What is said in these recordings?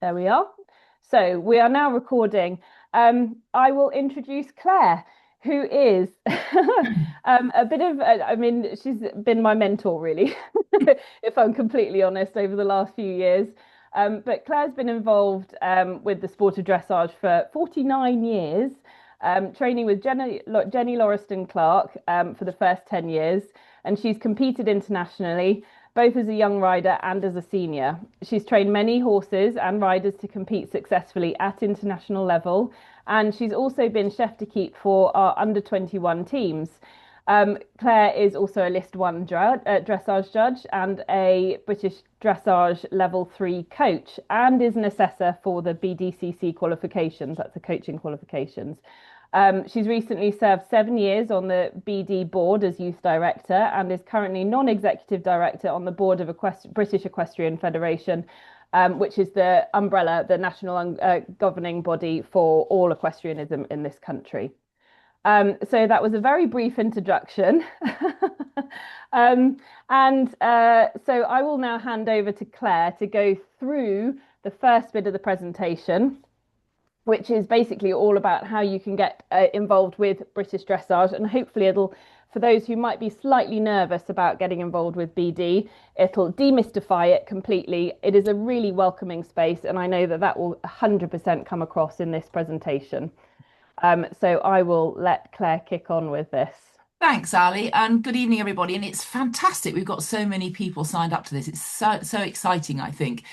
There we are. So we are now recording. I will introduce Claire, who is a bit of, I mean, she's been my mentor really, if I'm completely honest, over the last few years. But Claire's been involved with the sport of dressage for 49 years, training with Jenny Lauriston Clark for the first 10 years. And she's competed internationally both as a young rider and as a senior. She's trained many horses and riders to compete successfully at international level, and she's also been chef de keep for our under 21 teams. Claire is also a List 1 dressage judge and a British Dressage Level 3 coach, and is an assessor for the BDCC qualifications, that's the coaching qualifications. She's recently served 7 years on the BD board as youth director and is currently non-executive director on the board of British Equestrian Federation, which is the umbrella, the national governing body for all equestrianism in this country. So that was a very brief introduction. So I will now hand over to Claire to go through the first bit of the presentation, which is basically all about how you can get involved with British dressage. And hopefully it'll, for those who might be slightly nervous about getting involved with BD, it'll demystify it completely. It is a really welcoming space, and I know that that will 100% come across in this presentation. So I will let Claire kick on with this. Thanks, Ali, and good evening, everybody. And it's fantastic. We've got so many people signed up to this. It's so exciting, I think.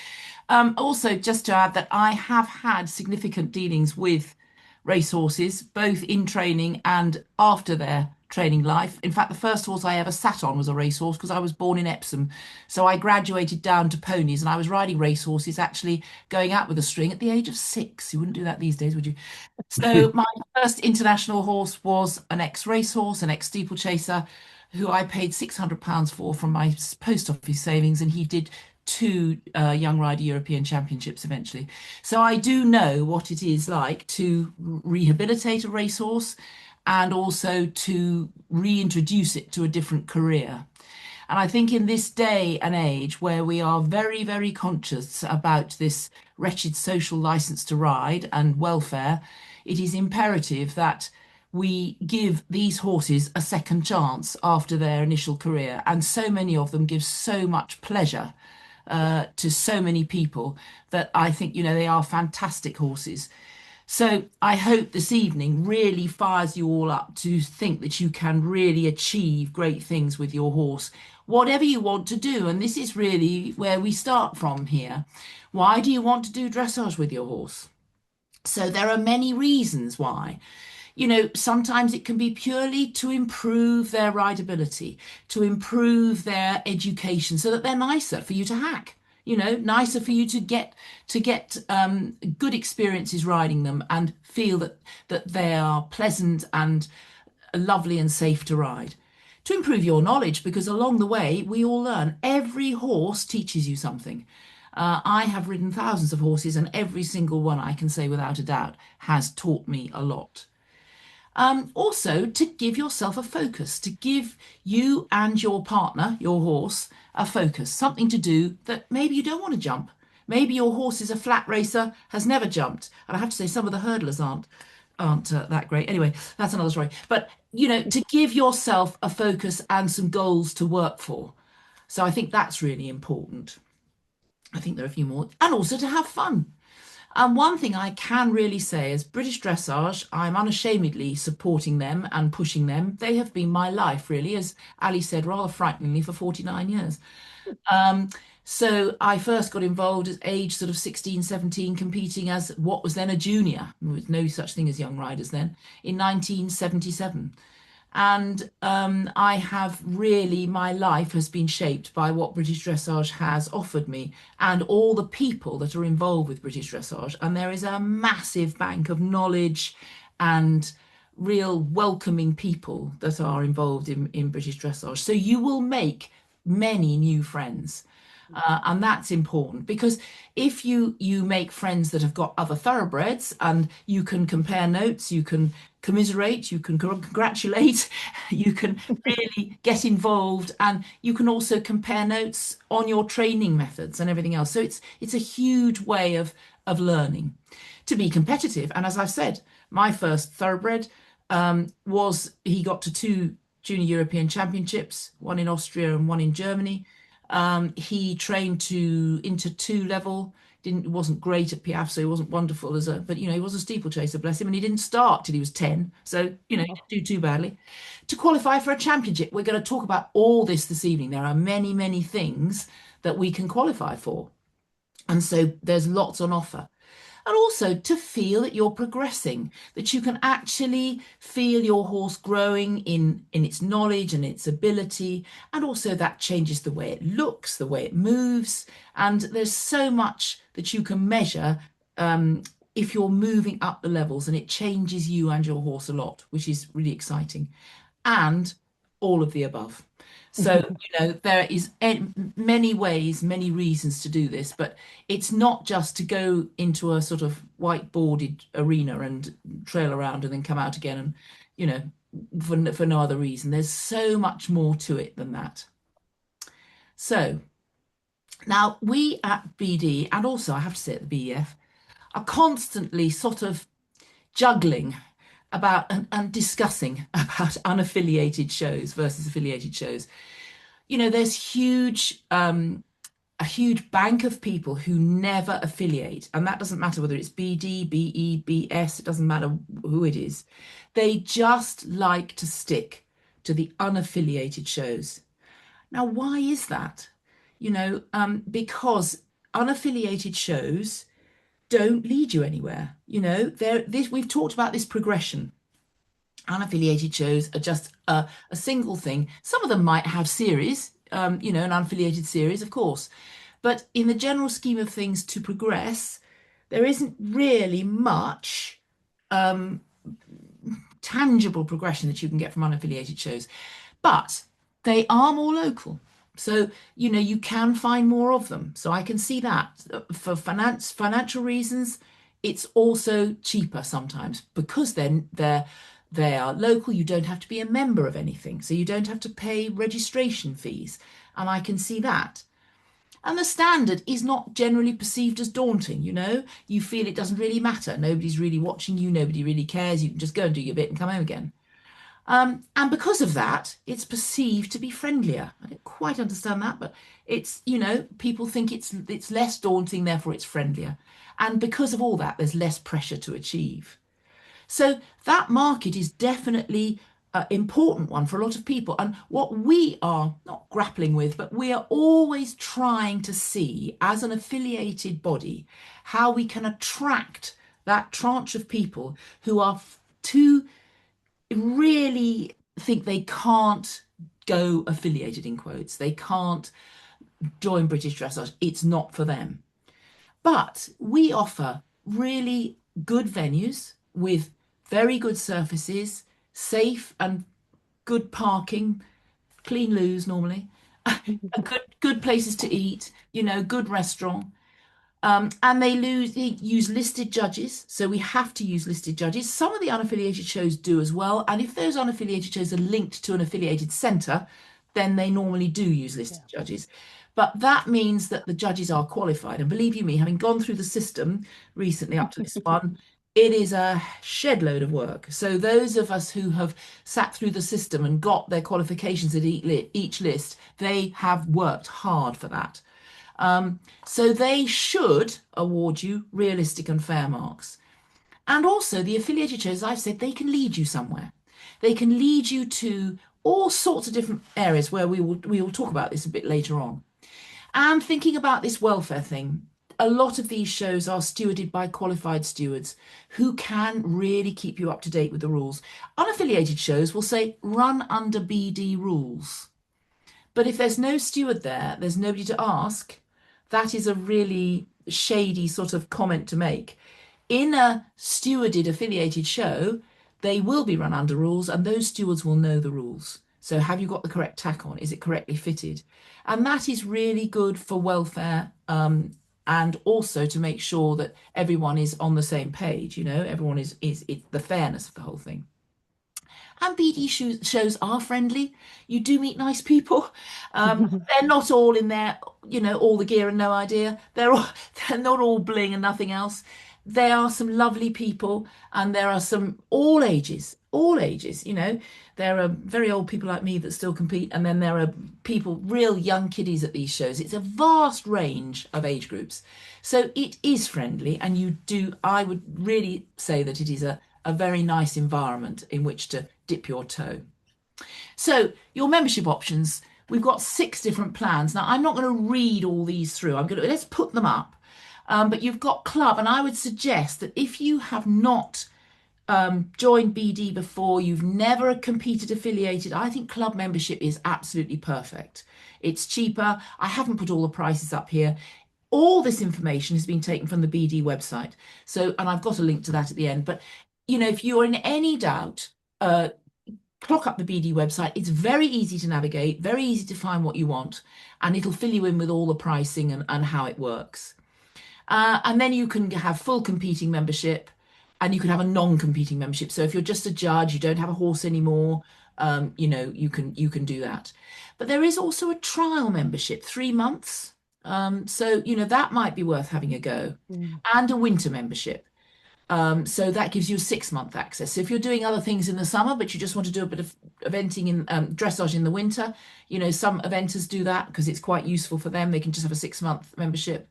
Also, just to add that I have had significant dealings with racehorses, both in training and after their training life. In fact, the first horse I ever sat on was a racehorse because I was born in Epsom. So I graduated down to ponies and I was riding racehorses, actually going out with a string at the age of 6. You wouldn't do that these days, would you? So my first international horse was an ex-racehorse, an ex-steeplechaser, who I paid £600 for from my post office savings, and he did 2 Young Rider European Championships eventually. So I do know what it is like to rehabilitate a racehorse and also to reintroduce it to a different career. And I think in this day and age where we are very, very conscious about this wretched social license to ride and welfare, it is imperative that we give these horses a second chance after their initial career. And so many of them give so much pleasure to so many people that I think, they are fantastic horses. So I hope this evening really fires you all up to think that you can really achieve great things with your horse, whatever you want to do. And this is really where we start from here. Why do you want to do dressage with your horse? So there are many reasons why. Sometimes it can be purely to improve their rideability, to improve their education so that they're nicer for you to hack, nicer for you to get good experiences riding them and feel that they are pleasant and lovely and safe to ride. To improve your knowledge, because along the way we all learn. Every horse teaches you something. I have ridden thousands of horses, and every single one, I can say without a doubt, has taught me a lot. Also, to give yourself a focus, to give you and your partner, your horse, a focus, something to do that maybe you don't want to jump. Maybe your horse is a flat racer, has never jumped. And I have to say, some of the hurdlers aren't that great. Anyway, that's another story. But, to give yourself a focus and some goals to work for. So I think that's really important. I think there are a few more. And also to have fun. And one thing I can really say is British Dressage, I'm unashamedly supporting them and pushing them. They have been my life, really, as Ali said, rather frighteningly, for 49 years. So I first got involved at age sort of 16, 17, competing as what was then a junior. There was no such thing as young riders then, in 1977. And I have really, my life has been shaped by what British Dressage has offered me and all the people that are involved with British Dressage. And there is a massive bank of knowledge and real welcoming people that are involved in British Dressage. So you will make many new friends. And that's important because if you make friends that have got other thoroughbreds and you can compare notes, you can commiserate, you can congratulate, you can really get involved, and you can also compare notes on your training methods and everything else. So it's a huge way of learning to be competitive. And as I've said, my first thoroughbred was he got to two junior European championships, one in Austria and one in Germany. He trained to into two level. Wasn't great at Piaffe, so he wasn't wonderful as a, but he was a steeplechaser, bless him, and he didn't start till he was 10. So, he Oh. didn't do too badly. To qualify for a championship, we're going to talk about all this evening. There are many, many things that we can qualify for. And so there's lots on offer. And also to feel that you're progressing, that you can actually feel your horse growing in its knowledge and its ability. And also that changes the way it looks, the way it moves. And there's so much that you can measure if you're moving up the levels, and it changes you and your horse a lot, which is really exciting. And all of the above. So, there is many ways, many reasons to do this, but it's not just to go into a sort of whiteboarded arena and trail around and then come out again and, for no other reason. There's so much more to it than that. So now we at BD, and also I have to say at the BEF, are constantly sort of juggling about and discussing about unaffiliated shows versus affiliated shows. There's a huge bank of people who never affiliate, and that doesn't matter whether it's BD, BE, BS, it doesn't matter who it is. They just like to stick to the unaffiliated shows. Now, why is that? Because unaffiliated shows don't lead you anywhere. We've talked about this progression. Unaffiliated shows are just a single thing. Some of them might have series, an unaffiliated series, of course. But in the general scheme of things, to progress, there isn't really much tangible progression that you can get from unaffiliated shows. But they are more local. So, you can find more of them. So I can see that for financial reasons, it's also cheaper sometimes because then they are local. You don't have to be a member of anything. So you don't have to pay registration fees. And I can see that. And the standard is not generally perceived as daunting, You feel it doesn't really matter. Nobody's really watching you. Nobody really cares. You can just go and do your bit and come home again. And because of that, it's perceived to be friendlier. I don't quite understand that, but it's, people think it's less daunting, therefore it's friendlier. And because of all that, there's less pressure to achieve. So that market is definitely an important one for a lot of people. And what we are not grappling with, but we are always trying to see as an affiliated body how we can attract that tranche of people who are too really think they can't go affiliated in quotes. They can't join British Dressage. It's not for them. But we offer really good venues with very good surfaces, safe and good parking, clean loos normally, good places to eat, good restaurant. And they use listed judges, so we have to use listed judges. Some of the unaffiliated shows do as well, and if those unaffiliated shows are linked to an affiliated centre, then they normally do use listed judges. But that means that the judges are qualified. And believe you me, having gone through the system recently up to this one, it is a shed load of work. So those of us who have sat through the system and got their qualifications at each list, they have worked hard for that. So they should award you realistic and fair marks. And also the affiliated shows, as I've said, they can lead you somewhere. They can lead you to all sorts of different areas where we will talk about this a bit later on. And thinking about this welfare thing, a lot of these shows are stewarded by qualified stewards who can really keep you up to date with the rules. Unaffiliated shows will say run under BD rules. But if there's no steward there, there's nobody to ask, that is a really shady sort of comment to make. In a stewarded affiliated show, they will be run under rules and those stewards will know the rules. So have you got the correct tack on? Is it correctly fitted? And that is really good for welfare, and also to make sure that everyone is on the same page, everyone is it's the fairness of the whole thing. And BD shows are friendly. You do meet nice people. They're not all in there, all the gear and no idea. They're not all bling and nothing else. There are some lovely people, and there are some all ages, all ages. There are very old people like me that still compete, and then there are people, real young kiddies at these shows. It's a vast range of age groups, so it is friendly, and I would really say that it is a very nice environment in which to dip your toe. So your membership options, we've got 6 different plans. Now, I'm not going to read all these through. Let's put them up. But you've got club, and I would suggest that if you have not joined BD before, you've never competed affiliated, I think club membership is absolutely perfect. It's cheaper. I haven't put all the prices up here. All this information has been taken from the BD website. So, and I've got a link to that at the end. But, if you're in any doubt, clock up the BD website. It's very easy to navigate, very easy to find what you want, and it'll fill you in with all the pricing and how it works. And then you can have full competing membership, and you can have a non-competing membership. So if you're just a judge, you don't have a horse anymore, you can do that. But there is also a trial membership, 3 months. So that might be worth having a go, and a winter membership. So that gives you a 6-month access. So if you're doing other things in the summer, but you just want to do a bit of eventing in dressage in the winter, some eventers do that because it's quite useful for them. They can just have a 6-month membership.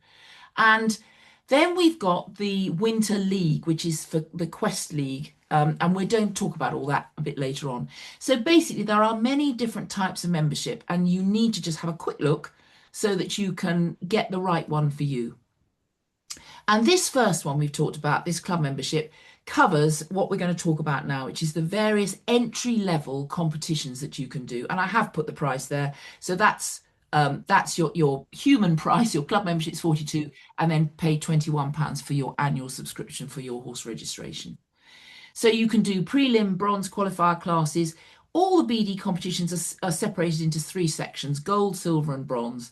And then we've got the Winter League, which is for the Quest League. And we don't talk about all that a bit later on. So basically, there are many different types of membership, and you need to just have a quick look so that you can get the right one for you. And this first one we've talked about, this club membership, covers what we're going to talk about now, which is the various entry-level competitions that you can do. And I have put the price there. So that's your human price. Your club membership is 42, and then pay £21 for your annual subscription for your horse registration. So you can do prelim, bronze qualifier classes. All the BD competitions are separated into 3 sections: gold, silver, and bronze.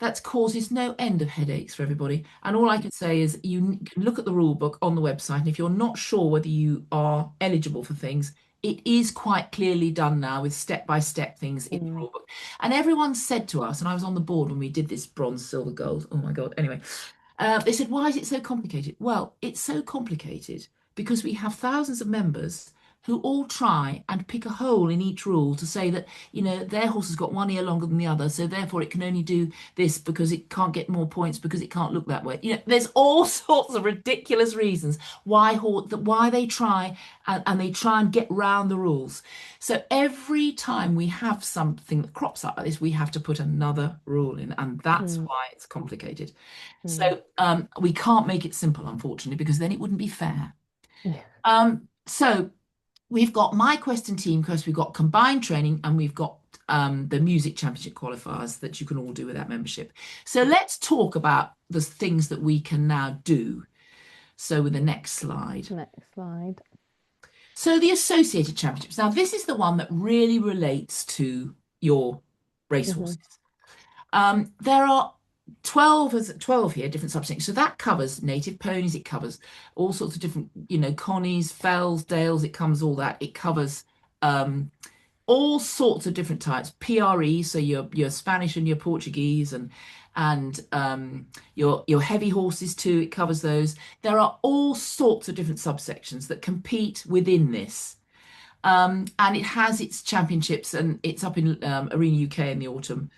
That causes no end of headaches for everybody. And all I can say is you can look at the rule book on the website, and if you're not sure whether you are eligible for things, it is quite clearly done now with step-by-step things in the rule book. And everyone said to us, and I was on the board when we did this bronze, silver, gold. Oh my God. Anyway, they said, why is it so complicated? Well, it's so complicated because we have thousands of members who all try and pick a hole in each rule to say that, their horse has got one ear longer than the other, so therefore it can only do this because it can't get more points because it can't look that way. There's all sorts of ridiculous reasons why they try and they try and get round the rules. So every time we have something that crops up like this, we have to put another rule in, and that's why it's complicated. So we can't make it simple, unfortunately, because then it wouldn't be fair. So we've got My Quest and Team Quest, we've got combined training, and we've got the music championship qualifiers that you can all do with that membership. So let's talk about the things that we can now do. So with the next slide. So the associated championships. Now this is the one that really relates to your racehorses. There are 12 here, different subsections. So that covers native ponies, it covers all sorts of different, connies, fells, dales, it covers all that. It covers all sorts of different types. PRE, so your Spanish and your Portuguese, and your heavy horses too, it covers those. There are all sorts of different subsections that compete within this. And it has its championships, and it's up in Arena UK in the autumn.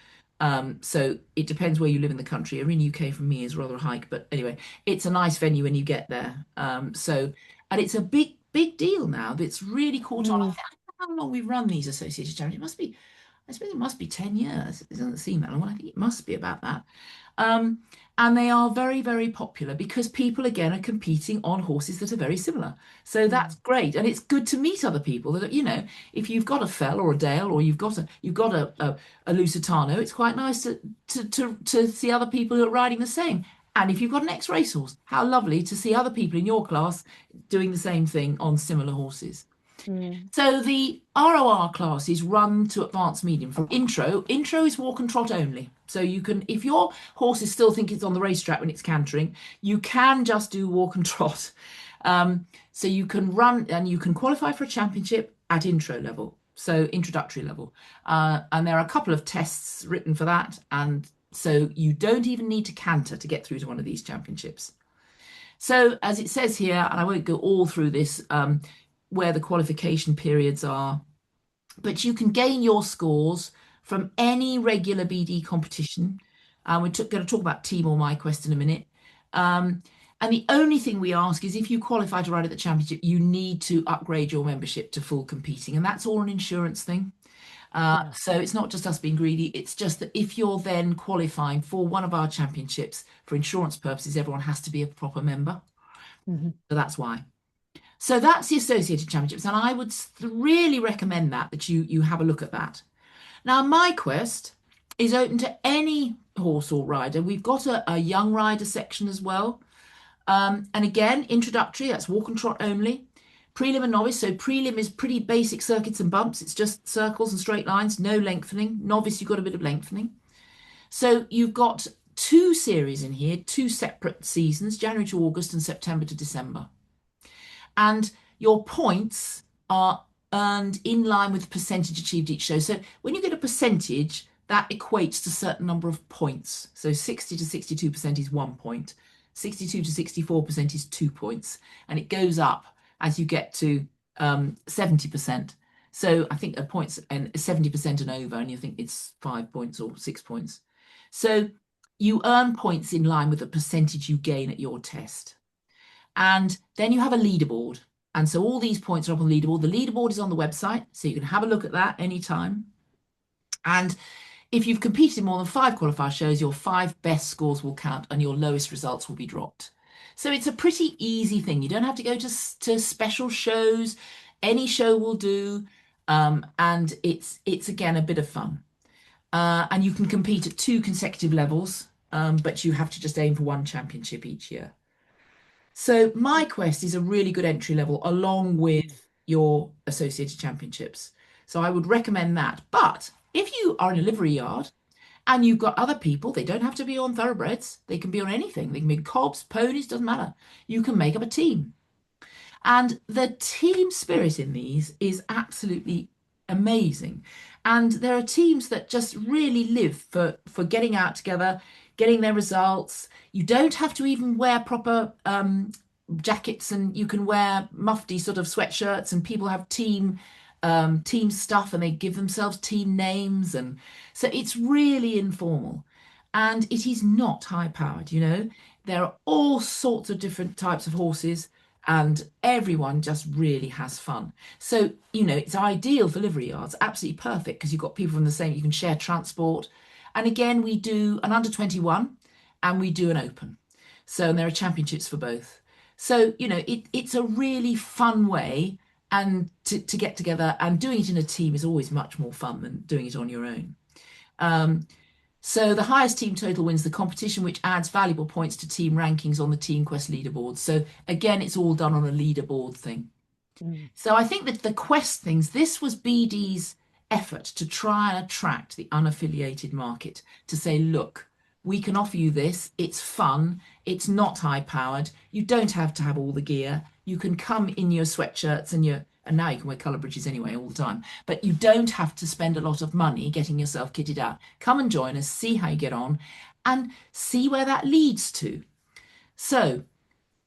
So it depends where you live in the country. Arena UK from me is rather a hike, but anyway, it's a nice venue when you get there. And it's a big deal now. That's really caught on. I don't know how long we've run these associated championships. I suppose it must be 10 years. It doesn't seem that long. I think it must be about that. And they are very, very popular because people, again, are competing on horses that are very similar. So that's great. And it's good to meet other people that, if you've got a fell or a dale, or you've got a Lusitano, it's quite nice to see other people who are riding the same. And if you've got an ex-racehorse, how lovely to see other people in your class doing the same thing on similar horses. Mm. So the ROR classes run to advanced medium from intro. Intro is walk and trot only. So you can, if your horses still think it's on the racetrack when it's cantering, you can just do walk and trot. So you can run and you can qualify for a championship at intro level, so introductory level. And there are a couple of tests written for that. And so you don't even need to canter to get through to one of these championships. So as it says here, and I won't go all through this, where the qualification periods are, but you can gain your scores from any regular BD competition. We're going to talk about Team or MyQuest in a minute. And the only thing we ask is if you qualify to ride at the championship, you need to upgrade your membership to full competing. And that's all an insurance thing. Yeah. So it's not just us being greedy. It's just that if you're then qualifying for one of our championships, for insurance purposes, everyone has to be a proper member. Mhm. So that's why. So that's the associated championships, and I would really recommend that you have a look at that. Now, MyQuest is open to any horse or rider. We've got a young rider section as well. And again, introductory, that's walk and trot only. Prelim and novice. So prelim is pretty basic circuits and bumps. It's just circles and straight lines, no lengthening. Novice, you've got a bit of lengthening. So you've got two series in here, two separate seasons, January to August and September to December. And your points are earned in line with the percentage achieved each show. So when you get a percentage, that equates to a certain number of points. So 60 to 62% is 1 point, 62 to 64% is 2 points, and it goes up as you get to 70%. So I think a points and 70% and over, and you think it's 5 points or 6 points. So you earn points in line with the percentage you gain at your test. And then you have a leaderboard. And so all these points are up on the leaderboard. The leaderboard is on the website, so you can have a look at that anytime. And if you've competed in more than 5 qualifier shows, your 5 best scores will count and your lowest results will be dropped. So it's a pretty easy thing. You don't have to go to special shows. Any show will do. And it's again a bit of fun. And you can compete at 2 consecutive levels, but you have to just aim for 1 championship each year. So MyQuest is a really good entry level along with your associated championships. So I would recommend that. But if you are in a livery yard and you've got other people, they don't have to be on thoroughbreds. They can be on anything. They can be cobs, ponies, doesn't matter. You can make up a team. And the team spirit in these is absolutely amazing. And there are teams that just really live for getting out together, getting their results. You don't have to even wear proper jackets, and you can wear mufti sort of sweatshirts, and people have team stuff and they give themselves team names. And so it's really informal. And it is not high powered, you know. There are all sorts of different types of horses and everyone just really has fun. So, you know, it's ideal for livery yards, absolutely perfect because you've got people from the same, you can share transport. And again, we do an under 21 and we do an open. So, and there are championships for both. So, you know, it's a really fun way and to get together, and doing it in a team is always much more fun than doing it on your own. So the highest team total wins the competition, which adds valuable points to team rankings on the Team Quest leaderboard. So again, it's all done on a leaderboard thing. Mm. So I think that the Quest things, this was BD's effort to try and attract the unaffiliated market to say, look, we can offer you this. It's fun. It's not high powered. You don't have to have all the gear. You can come in your sweatshirts and now you can wear colour bridges anyway all the time. But you don't have to spend a lot of money getting yourself kitted out. Come and join us, see how you get on, and see where that leads to. So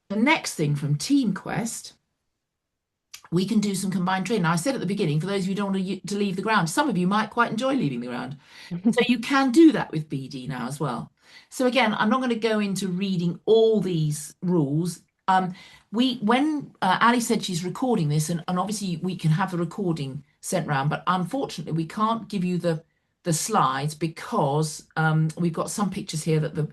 the next thing from Team Quest, we can do some combined training. Now, I said at the beginning, for those of you who don't want to leave the ground, some of you might quite enjoy leaving the ground. So you can do that with BD now as well. So again, I'm not going to go into reading all these rules. When Ali said she's recording this, and obviously we can have the recording sent round, but unfortunately we can't give you the slides because we've got some pictures here that the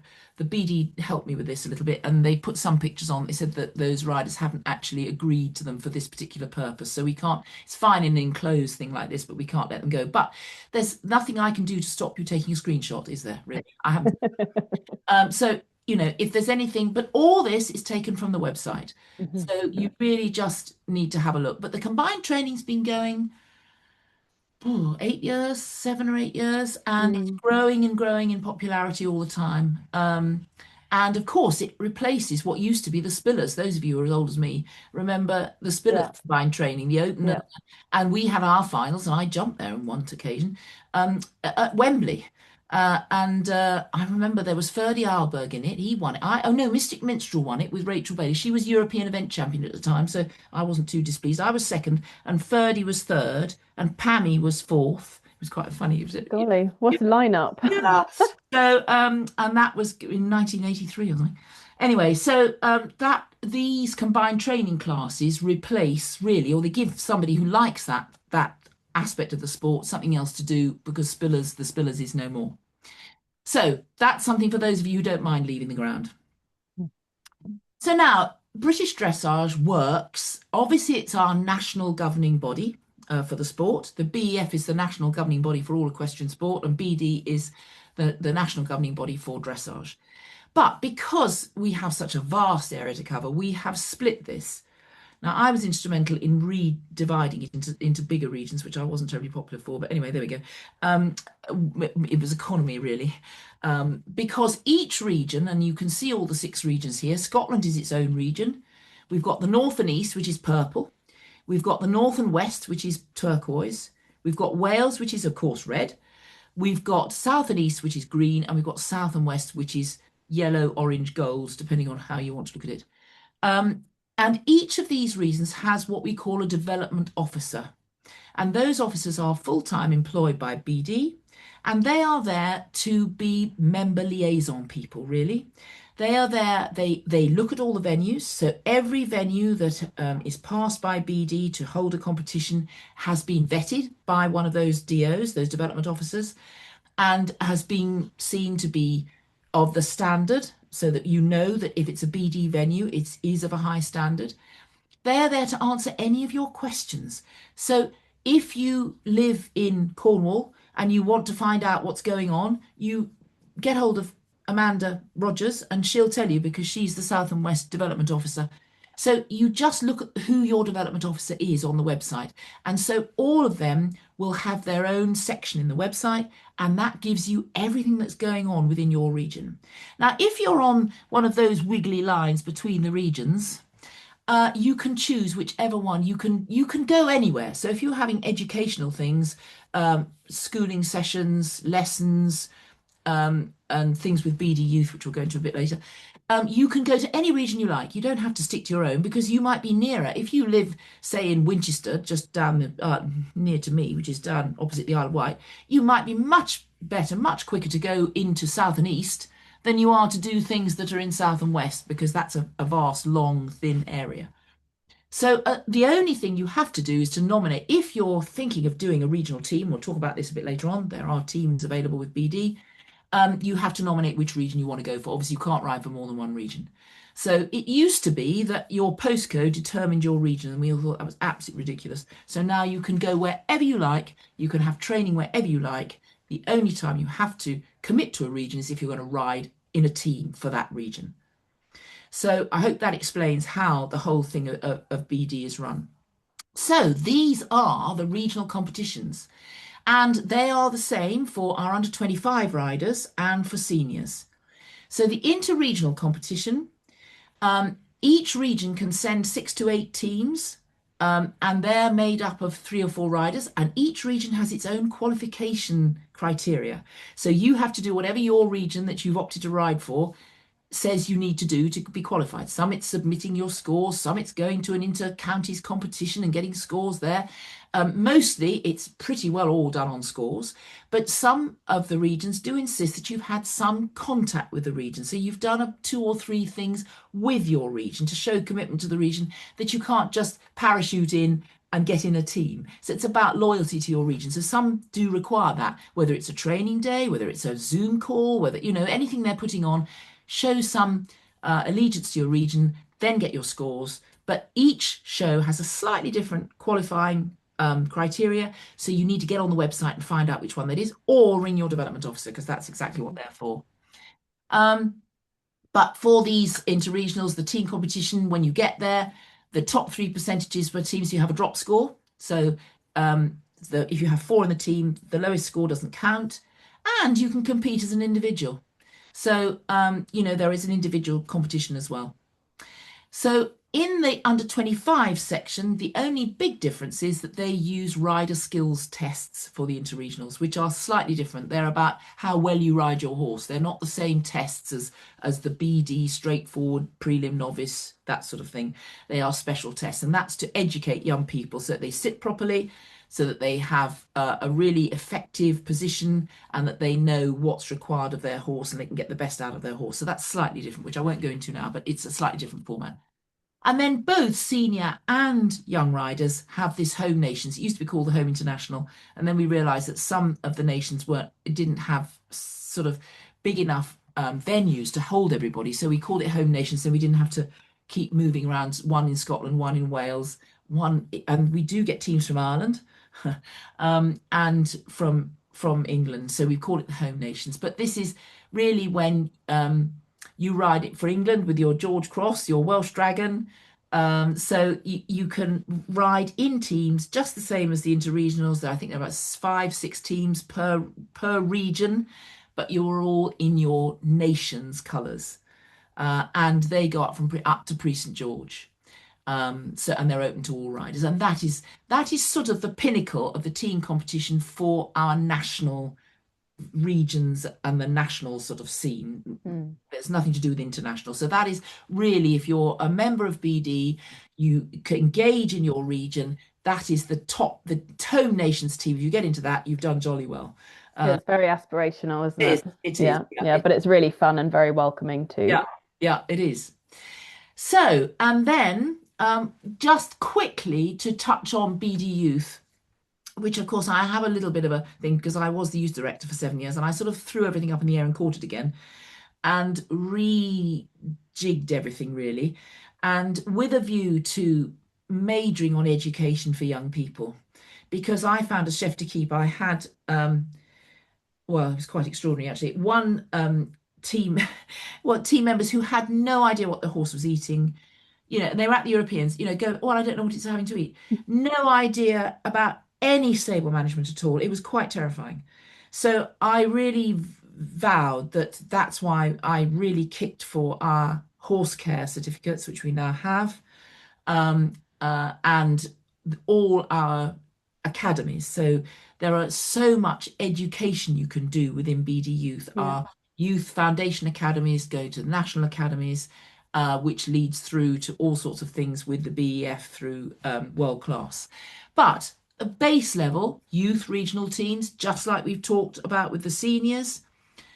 BD helped me with this a little bit, and they put some pictures on. They said that those riders haven't actually agreed to them for this particular purpose, so we can't. It's fine in an enclosed thing like this, but we can't let them go. But there's nothing I can do to stop you taking a screenshot, is there? Really, I haven't. So if there's anything, but all this is taken from the website. Mhm. So you really just need to have a look. But the combined training's been going 8 years, 7 or 8 years, and it's Mm. growing and growing in popularity all the time. And of course, it replaces what used to be the spillers. Those of you who are as old as me remember the spiller Yeah, combined training, the opener, yeah. and we had our finals, and I jumped there on one occasion at Wembley. And I remember there was Ferdy Alberg in it. He won it. Oh no, Mystic Minstrel won it with Rachel Bailey. She was European event champion at the time, so I wasn't too displeased. I was second, and Ferdy was third, and Pammy was fourth. It was quite funny. Golly, what a lineup. Yeah. So, and that was in 1983 or something. Anyway, so that these combined training classes replace really, or they give somebody who likes that aspect of the sport something else to do because the spillers is no more. So that's something for those of you who don't mind leaving the ground. So now, British Dressage works. Obviously, it's our national governing body for the sport. The BEF is the national governing body for all equestrian sport, and BD is the national governing body for dressage. But because we have such a vast area to cover, we have split this. Now, I was instrumental in re-dividing it into bigger regions, which I wasn't terribly popular for. But anyway, there we go. It was economy, really. Because each region, and you can see all the 6 regions here, Scotland is its own region. We've got the north and east, which is purple. We've got the north and west, which is turquoise. We've got Wales, which is, of course, red. We've got south and east, which is green. And we've got south and west, which is yellow, orange, gold, depending on how you want to look at it. Um, and each of these regions has what we call a development officer. And those officers are full-time employed by BD, and they are there to be member liaison people, really. They are there, they look at all the venues. So every venue that is passed by BD to hold a competition has been vetted by one of those DOs, those development officers, and has been seen to be of the standard so that you know that if it's a BD venue, it is of a high standard. They are there to answer any of your questions. So if you live in Cornwall and you want to find out what's going on, you get hold of Amanda Rogers and she'll tell you because she's the South and West Development Officer. So you just look at who your development officer is on the website. And so all of them will have their own section in the website, and that gives you everything that's going on within your region. Now, if you're on one of those wiggly lines between the regions, you can choose whichever one. You can go anywhere. So if you're having educational things, schooling sessions, lessons, and things with BD Youth, which we'll go into a bit later, you can go to any region you like. You don't have to stick to your own because you might be nearer. If you live, say, in Winchester, just down near to me, which is down opposite the Isle of Wight, you might be much better, much quicker to go into South and East than you are to do things that are in South and West because that's a vast, long, thin area. So the only thing you have to do is to nominate. If you're thinking of doing a regional team, we'll talk about this a bit later on. There are teams available with BD. You have to nominate which region you want to go for. Obviously, you can't ride for more than one region. So it used to be that your postcode determined your region, and we all thought that was absolutely ridiculous. So now you can go wherever you like. You can have training wherever you like. The only time you have to commit to a region is if you're going to ride in a team for that region. So I hope that explains how the whole thing of BD is run. So these are the regional competitions, and they are the same for our under 25 riders and for seniors. So the inter-regional competition, each region can send 6 to 8 teams, and they're made up of 3 or 4 riders, and each region has its own qualification criteria. So you have to do whatever your region that you've opted to ride for says you need to do to be qualified. Some it's submitting your scores, some it's going to an inter-counties competition and getting scores there. Mostly it's pretty well all done on scores, but some of the regions do insist that you've had some contact with the region. So you've done 2 or 3 things with your region to show commitment to the region, that you can't just parachute in and get in a team. So it's about loyalty to your region. So some do require that, whether it's a training day, whether it's a Zoom call, whether, anything they're putting on, show some allegiance to your region, then get your scores. But each show has a slightly different qualifying criteria. So you need to get on the website and find out which one that is, or ring your development officer, because that's exactly what they're for. But for these interregionals, the team competition, when you get there, the top 3% per team, so you have a drop score. So if you have 4 in the team, the lowest score doesn't count, and you can compete as an individual. So there is an individual competition as well. So in the under 25 section, the only big difference is that they use rider skills tests for the interregionals, which are slightly different. They're about how well you ride your horse. They're not the same tests as the BD, straightforward, prelim, novice, that sort of thing. They are special tests, and that's to educate young people so that they sit properly, so that they have a really effective position, and that they know what's required of their horse and they can get the best out of their horse. So that's slightly different, which I won't go into now, but it's a slightly different format. And then both senior and young riders have this home nations. It used to be called the Home International. And then we realized that some of the nations didn't have sort of big enough venues to hold everybody. So we called it Home Nations. So we didn't have to keep moving around, one in Scotland, one in Wales, and we do get teams from Ireland and from England. So we call it the Home Nations. But this is really when you ride it for England with your George Cross, your Welsh Dragon. So you can ride in teams just the same as the interregionals. I think there are about 5-6 teams per region, but you're all in your nation's colours. And they go up to Prix St George. And they're open to all riders. And that is sort of the pinnacle of the team competition for our national regions and the national sort of scene. There's nothing to do with international. So that is really, if you're a member of BD, you can engage in your region. That is the home nations team. If you get into that, you've done jolly well. It's very aspirational, isn't it? It is. Yeah, but it's really fun and very welcoming too. Yeah, it is. So, and then just quickly to touch on BD Youth, which of course I have a little bit of a thing because I was the youth director for 7 years, and I sort of threw everything up in the air and caught it again and rejigged everything really, and with a view to majoring on education for young people, because I found as chef de keep I had well, it was quite extraordinary actually. One team members who had no idea what the horse was eating. They were at the Europeans, go, well, I don't know what it's having to eat. No idea about any stable management at all. It was quite terrifying. So I really vowed that that's why I really kicked for our horse care certificates, which we now have, and all our academies. So there are so much education you can do within BD Youth. Our youth foundation academies go to the national academies, which leads through to all sorts of things with the BEF through world class. But a base level, youth regional teams, just like we've talked about with the seniors.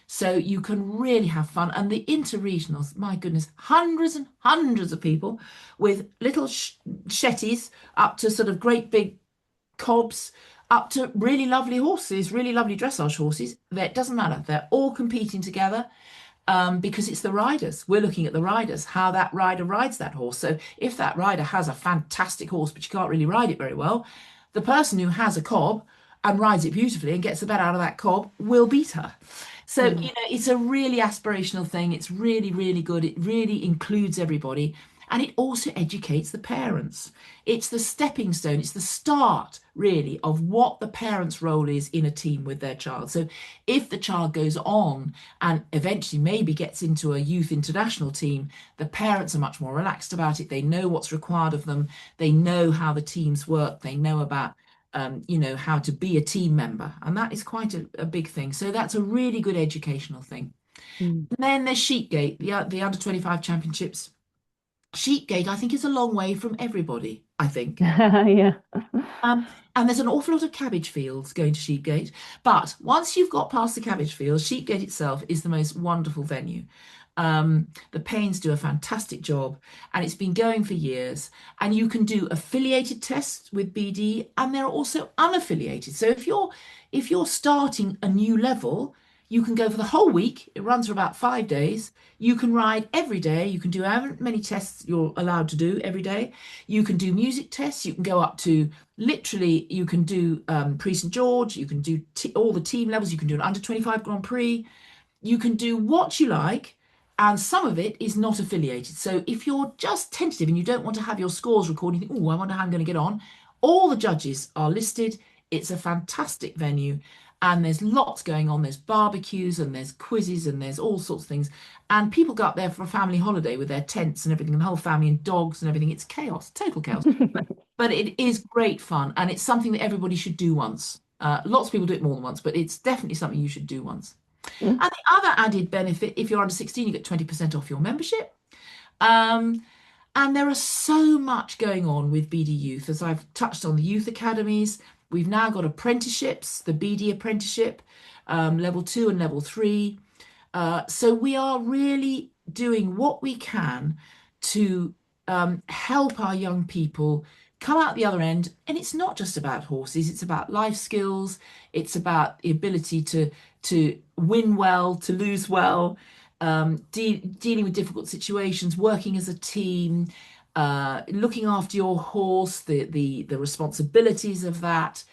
So you can really have fun. And the interregionals, my goodness, hundreds and hundreds of people with little shetties up to sort of great big cobs, up to really lovely horses, really lovely dressage horses. It doesn't matter. They're all competing together. Because it's the riders. We're looking at the riders, how that rider rides that horse. So if that rider has a fantastic horse, but you can't really ride it very well, the person who has a cob and rides it beautifully and gets the better out of that cob will beat her. So, it's a really aspirational thing. It's really, really good. It really includes everybody. And it also educates the parents. It's the stepping stone. It's the start, really, of what the parents' role is in a team with their child. So if the child goes on and eventually maybe gets into a youth international team, the parents are much more relaxed about it. They know what's required of them. They know how the teams work. They know about, how to be a team member. And that is quite a big thing. So that's a really good educational thing. And then there's Sheepgate, the under 25 championships. Sheepgate, I think, is a long way from everybody, I think. Yeah. And there's an awful lot of cabbage fields going to Sheepgate. But once you've got past the cabbage fields, Sheepgate itself is the most wonderful venue. The Paynes do a fantastic job, and it's been going for years. And you can do affiliated tests with BD, and there are also unaffiliated. So if you're starting a new level, you can go for the whole week. It runs for about 5 days. You can ride every day. You can do however many tests you're allowed to do every day. You can do music tests. You can go up to literally, you can do Prix St George. You can do all the team levels. You can do an under 25 Grand Prix. You can do what you like. And some of it is not affiliated. So if you're just tentative and you don't want to have your scores recorded, you think, oh, I wonder how I'm going to get on, all the judges are listed. It's a fantastic venue and there's lots going on. There's barbecues and there's quizzes and there's all sorts of things. And people go up there for a family holiday with their tents and everything, and the whole family and dogs and everything. It's chaos, total chaos. But it is great fun and it's something that everybody should do once. Lots of people do it more than once, but it's definitely something you should do once. Mm. And the other added benefit, if you're under 16, you get 20% off your membership. Um, and there is so much going on with BD Youth, as I've touched on the youth academies. We've now got apprenticeships, the BD apprenticeship, level 2 and level 3. So we are really doing what we can to help our young people come out the other end. And it's not just about horses, it's about life skills, it's about the ability to win well, to lose well, dealing with difficult situations, working as a team, looking after your horse, the responsibilities of that.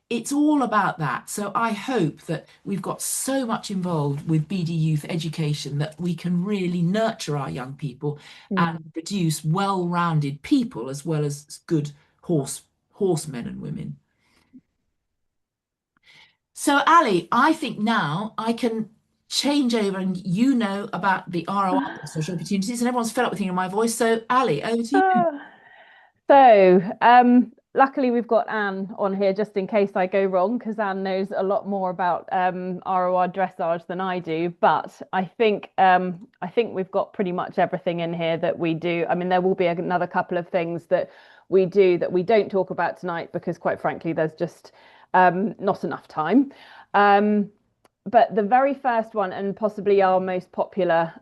It's all about that. So I hope that we've got so much involved with BD Youth education that we can really nurture our young people and Mm. produce well-rounded people as well as good horsemen and women. So Ali, I think now I can change over and you know about the ROI, social opportunities, and everyone's fed up with hearing my voice. So Ali, over to you. Ah. So, luckily we've got Anne on here just in case I go wrong, because Anne knows a lot more about ROR dressage than I do. But I think we've got pretty much everything in here that we do. I mean, there will be another couple of things that we do that we don't talk about tonight because, quite frankly, there's just not enough time. Um, but the very first one, and possibly our most popular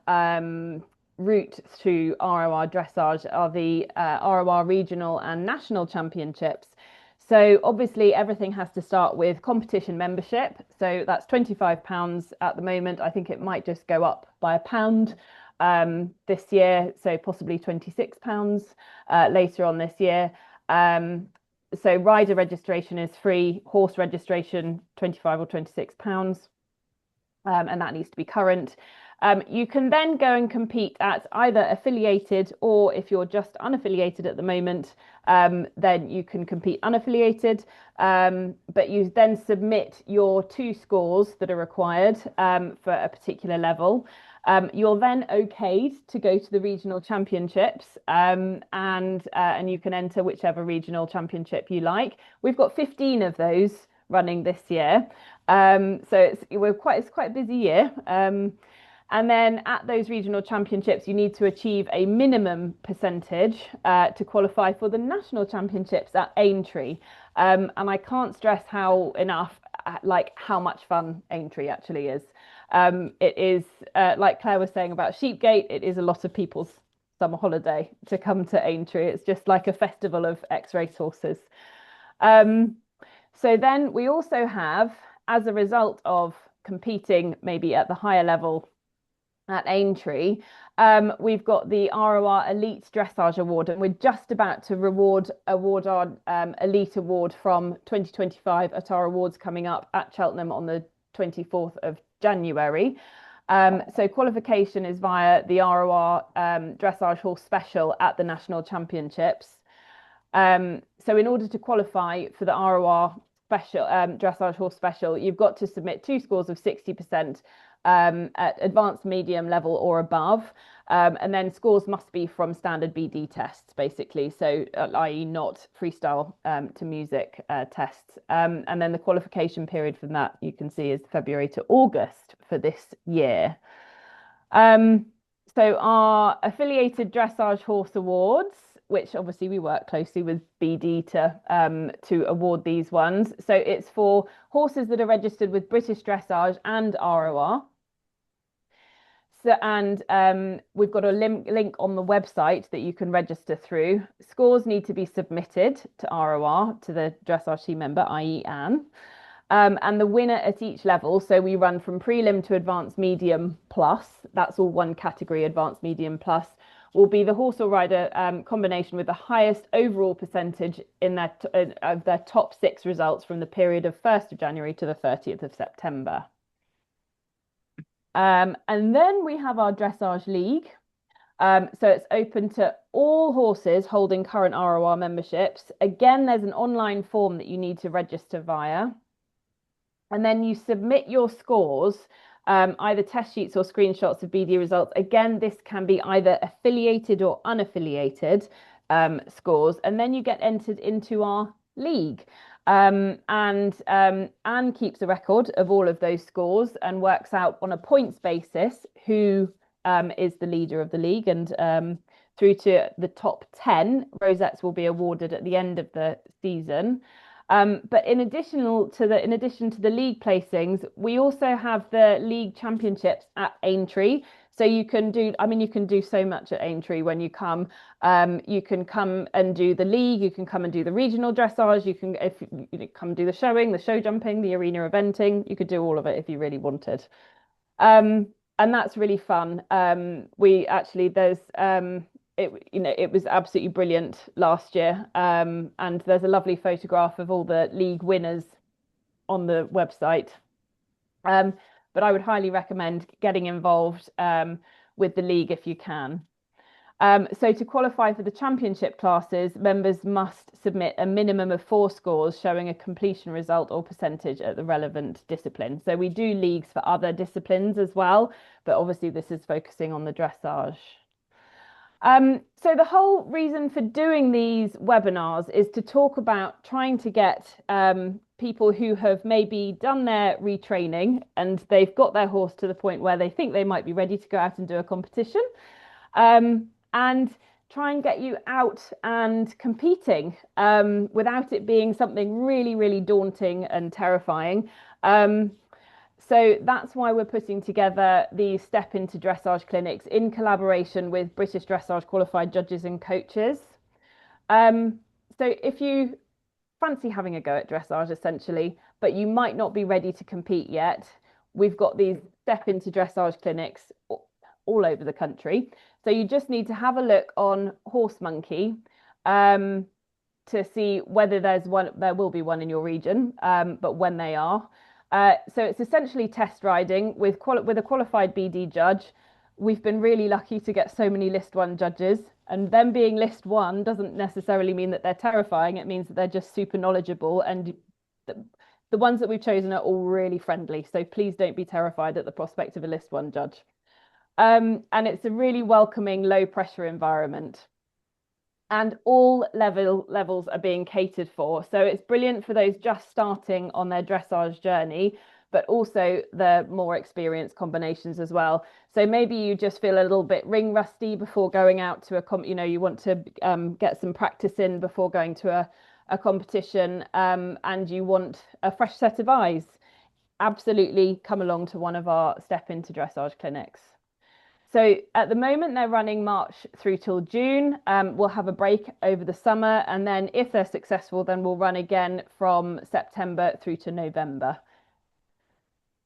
route to ROR dressage, are the ROR regional and national championships. So obviously everything has to start with competition membership. So that's £25 at the moment. I think it might just go up by £1 this year, so possibly £26 later on this year. So rider registration is free, horse registration 25 or £26. And that needs to be current. You can then go and compete at either affiliated, or if you're just unaffiliated at the moment, then you can compete unaffiliated. But you then submit your 2 scores that are required for a particular level. You're then okayed to go to the regional championships, and you can enter whichever regional championship you like. We've got 15 of those running this year. So it's quite a busy year. And then at those regional championships, you need to achieve a minimum percentage to qualify for the national championships at Aintree. And I can't stress how enough like how much fun Aintree actually is. It is like Claire was saying about Sheepgate, it is a lot of people's summer holiday to come to Aintree. It's just like a festival of ex-racehorses. So then we also have, as a result of competing maybe at the higher level at Aintree, we've got the ROR Elite Dressage Award, and we're just about to award our Elite Award from 2025 at our awards coming up at Cheltenham on the 24th of January. So qualification is via the ROR Dressage Horse Special at the National Championships. So in order to qualify for the ROR Special Dressage Horse Special, you've got to submit 2 scores of 60% at advanced medium level or above. And then scores must be from standard BD tests, basically. So, i.e., not freestyle to music tests. And then the qualification period from that, you can see, is February to August for this year. So our affiliated dressage horse awards, which obviously we work closely with BD to award these ones. So it's for horses that are registered with British Dressage and RoR. So, and we've got a link on the website that you can register through. Scores need to be submitted to RoR, to the dressage team member, i.e. Anne. And the winner at each level, so we run from prelim to advanced medium plus, that's all one category, advanced medium plus, will be the horse or rider combination with the highest overall percentage in of their top 6 results from the period of 1st of January to the 30th of September. And then we have our Dressage League. So it's open to all horses holding current RoR memberships. Again, there's an online form that you need to register via. And then you submit your scores, either test sheets or screenshots of BD results. Again, this can be either affiliated or unaffiliated scores. And then you get entered into our league. Anne keeps a record of all of those scores and works out on a points basis who is the leader of the league. And through to the top 10, rosettes will be awarded at the end of the season. But in addition to the league placings, we also have the league championships at Aintree. So you can do, I mean, you can do so much at Aintree when you come. You can come and do the league. You can come and do the regional dressage. You can, if you come do the showing, the show jumping, the arena eventing. You could do all of it if you really wanted. And that's really fun. We actually it was absolutely brilliant last year. And there's a lovely photograph of all the league winners on the website. But I would highly recommend getting involved with the league if you can. So to qualify for the championship classes, members must submit a minimum of 4 scores showing a completion result or percentage at the relevant discipline. So we do leagues for other disciplines as well, but obviously this is focusing on the dressage. So the whole reason for doing these webinars is to talk about trying to get people who have maybe done their retraining and they've got their horse to the point where they think they might be ready to go out and do a competition. And try and get you out and competing without it being something really, really daunting and terrifying. So that's why we're putting together the Step Into Dressage clinics in collaboration with British Dressage qualified judges and coaches. So if you fancy having a go at dressage, essentially, but you might not be ready to compete yet, we've got these Step Into Dressage clinics all over the country. So you just need to have a look on Horse Monkey to see whether there's one. There will be one in your region, but when they are. So it's essentially test riding with a qualified BD judge. We've been really lucky to get so many List 1 judges, and them being List 1 doesn't necessarily mean that they're terrifying. It means that they're just super knowledgeable, and the ones that we've chosen are all really friendly. So please don't be terrified at the prospect of a List 1 judge. And it's a really welcoming, low pressure environment. And all levels are being catered for. So it's brilliant for those just starting on their dressage journey, but also the more experienced combinations as well. So maybe you just feel a little bit ring rusty before going out to you want to get some practice in before going to a competition, and you want a fresh set of eyes. Absolutely come along to one of our Step Into Dressage clinics. So at the moment, they're running March through till June. We'll have a break over the summer. And then if they're successful, then we'll run again from September through to November.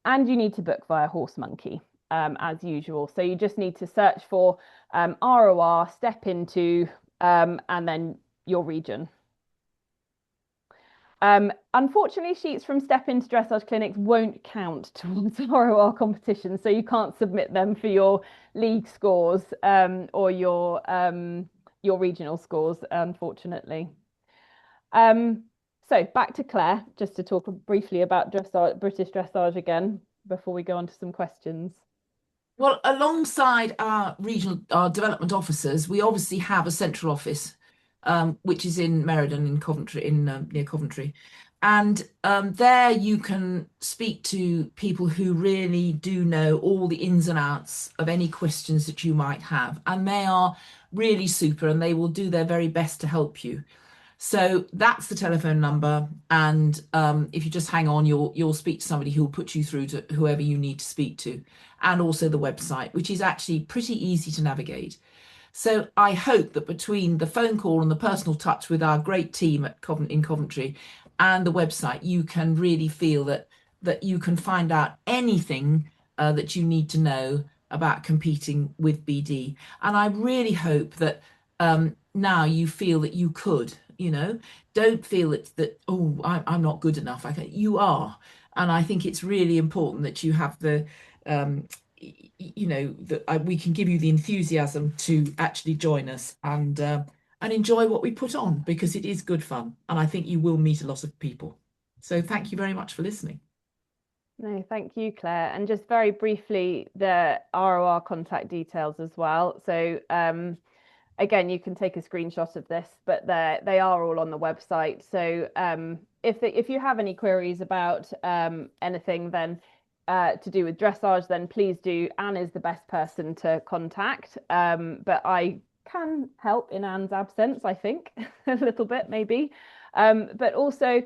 And you need to book via Horse Monkey, as usual. So you just need to search for RoR, Step Into, and then your region. Unfortunately, sheets from Step Into Dressage clinics won't count towards RoR competition, so you can't submit them for your league scores or your regional scores, unfortunately. So back to Claire, just to talk briefly about British dressage again before we go on to some questions. Well, alongside our development officers, we obviously have a central office, which is in Meriden in Coventry, near Coventry. And there you can speak to people who really do know all the ins and outs of any questions that you might have. And they are really super, and they will do their very best to help you. So that's the telephone number. And if you just hang on, you'll speak to somebody who will put you through to whoever you need to speak to. And also the website, which is actually pretty easy to navigate. So I hope that between the phone call and the personal touch with our great team in Coventry and the website, you can really feel that you can find out anything that you need to know about competing with BD. And I really hope that now you feel that you could, don't feel that, oh, I'm not good enough. You are. And I think it's really important that you have the you know, that we can give you the enthusiasm to actually join us and enjoy what we put on, because it is good fun, and I think you will meet a lot of people. So thank you very much for listening. No, thank you, Claire. And just very briefly, the ROR contact details as well. So again, you can take a screenshot of this, but they are all on the website. So if you have any queries about anything then to do with dressage, then please do. Anne is the best person to contact. But I can help in Anne's absence, I think, a little bit maybe. But also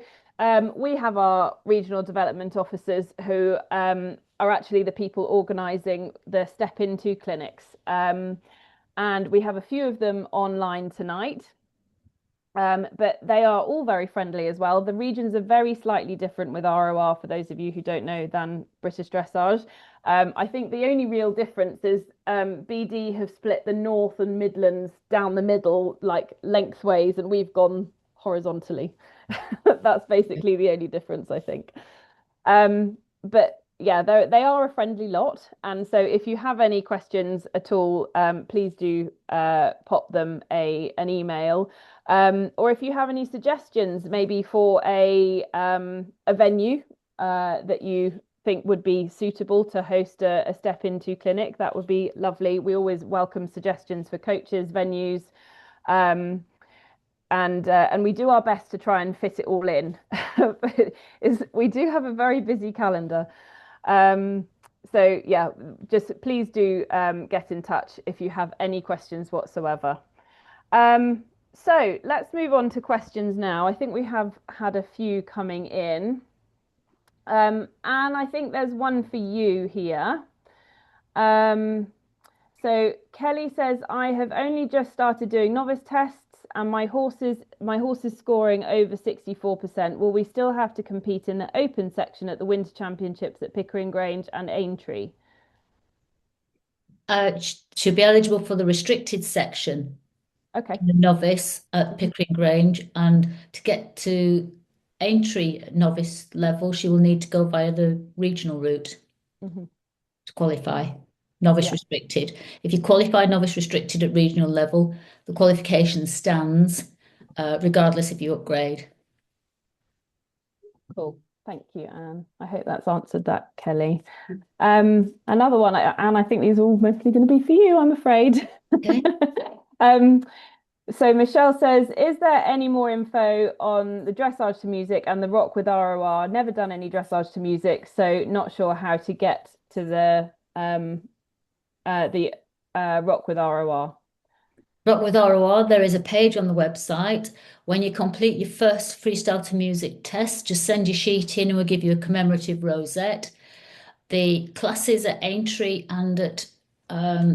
we have our regional development officers who are actually the people organising the Step Into clinics. And we have a few of them online tonight. But they are all very friendly as well. The regions are very slightly different with RoR, for those of you who don't know, than British Dressage. I think the only real difference is BD have split the North and Midlands down the middle, like lengthways, and we've gone horizontally. That's basically the only difference, I think. But yeah, they are a friendly lot. And so if you have any questions at all, please do pop them an email. Or if you have any suggestions, maybe for a venue that you think would be suitable to host a Step Into clinic, that would be lovely. We always welcome suggestions for coaches, venues. And we do our best to try and fit it all in. We do have a very busy calendar. So yeah, just please do get in touch if you have any questions whatsoever. So let's move on to questions now. I think we have had a few coming in. And I think there's one for you here. So Kelly says, I have only just started doing novice tests and my horse is scoring over 64%. Will we still have to compete in the open section at the Winter Championships at Pickering Grange and Aintree? She'll be eligible for the restricted section. Okay. The novice at Pickering Grange, and to get to Aintree novice level, she will need to go via the regional route to qualify. Novice restricted. If you qualify novice restricted at regional level, the qualification stands regardless if you upgrade. Cool. Thank you, Anne. I hope that's answered that, Kelly. Another one, Anne, I think these are all mostly going to be for you, I'm afraid. Okay. So Michelle says, is there any more info on the dressage to music and the rock with RoR? Never done any dressage to music, so not sure how to get to the rock with RoR. Rock with RoR, there is a page on the website. When you complete your first freestyle to music test, just send your sheet in and we'll give you a commemorative rosette. The classes at Aintree and at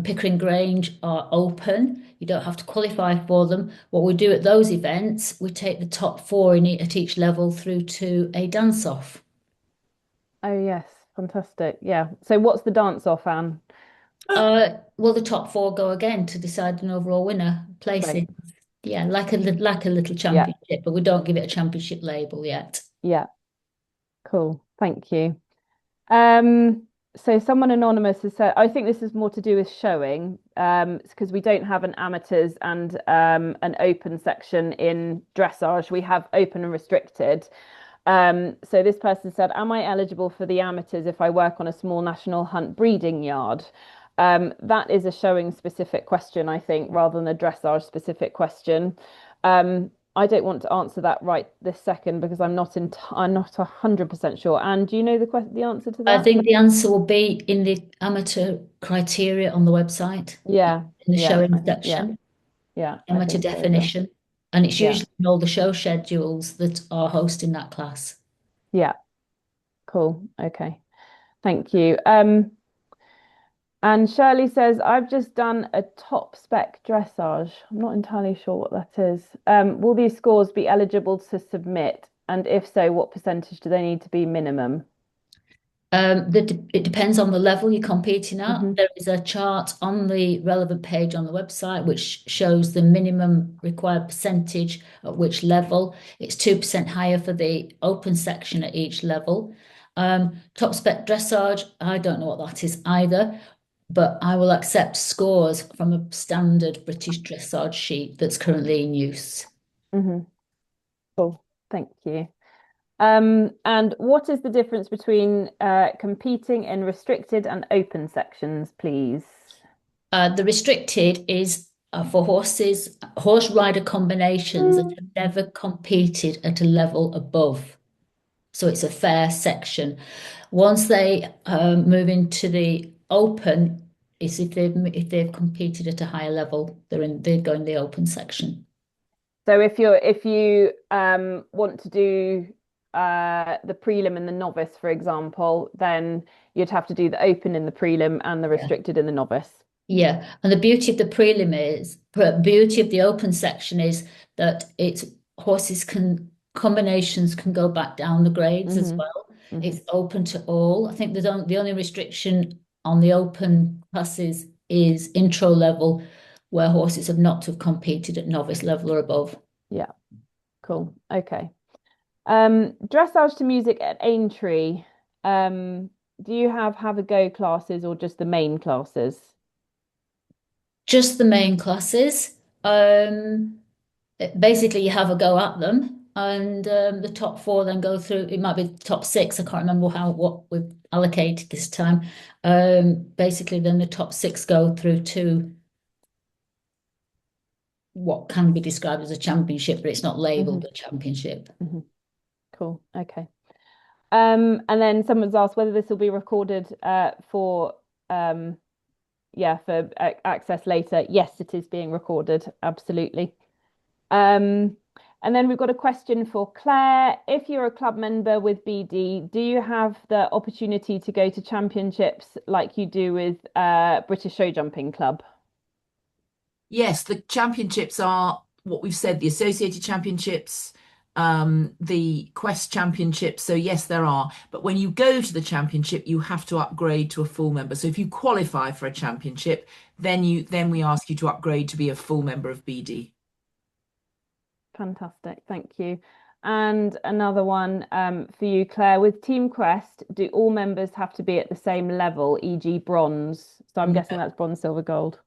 Pickering Grange are open. You don't have to qualify for them. What we do at those events, we take the top 4 at each level through to a dance-off. Oh, yes. Fantastic. Yeah. So what's the dance-off, Anne? Well, the top 4 go again to decide an overall winner placing. Right. Yeah, like a little championship, but we don't give it a championship label yet. Yeah. Cool. Thank you. So someone anonymous has said, I think this is more to do with showing, because we don't have an amateurs and an open section in dressage. We have open and restricted. So this person said, am I eligible for the amateurs if I work on a small national hunt breeding yard? That is a showing specific question, I think, rather than a dressage specific question. I don't want to answer that right this second because I'm not 100% sure. And do you know the answer to that? I think the answer will be in the amateur criteria on the website. Yeah. In the showing section. Yeah. Amateur definition. So. And it's usually in all the show schedules that are hosting that class. Yeah. Cool. Okay. Thank you. And Shirley says, I've just done a top spec dressage. I'm not entirely sure what that is. Will these scores be eligible to submit? And if so, what percentage do they need to be minimum? It depends on the level you're competing at. There is a chart on the relevant page on the website which shows the minimum required percentage at which level. It's 2% higher for the open section at each level. Top spec dressage, I don't know what that is either, but I will accept scores from a standard British dressage sheet that's currently in use. Cool. Thank you. And what is the difference between competing in restricted and open sections, please? The restricted is for horses, horse rider combinations that have never competed at a level above. So it's a fair section. Once they move into the open, is if they've competed at a higher level, they go in the open section. So if you want to do the prelim and the novice, for example, then you'd have to do the open in the prelim and the restricted in the novice. Yeah, and the beauty of the prelim beauty of the open section is that combinations can go back down the grades as well. It's open to all. I think the only restriction on the open classes is intro level, where horses have not to have competed at novice level or above. Yeah, cool. Okay. Dressage to music at Aintree. Do you have a go classes or just the main classes? Just the main classes. Basically, you have a go at them, and the top four then go through. It might be the top six. I can't remember what we've allocated this time. Basically, then the top six go through to what can be described as a championship, but it's not labelled a championship. Cool. Okay. And then someone's asked whether this will be recorded for access later. Yes, it is being recorded. Absolutely. And then we've got a question for Claire. If you're a club member with BD, do you have the opportunity to go to championships like you do with British Show Jumping Club? Yes, the championships are what we've said, the associated championships, the Quest championships. So yes, there are. But when you go to the championship, you have to upgrade to a full member. So if you qualify for a championship, then we ask you to upgrade to be a full member of BD. Fantastic, thank you. And another one for you, Claire. With Team Quest, do all members have to be at the same level, e.g. bronze? So I'm guessing that's bronze, silver, gold.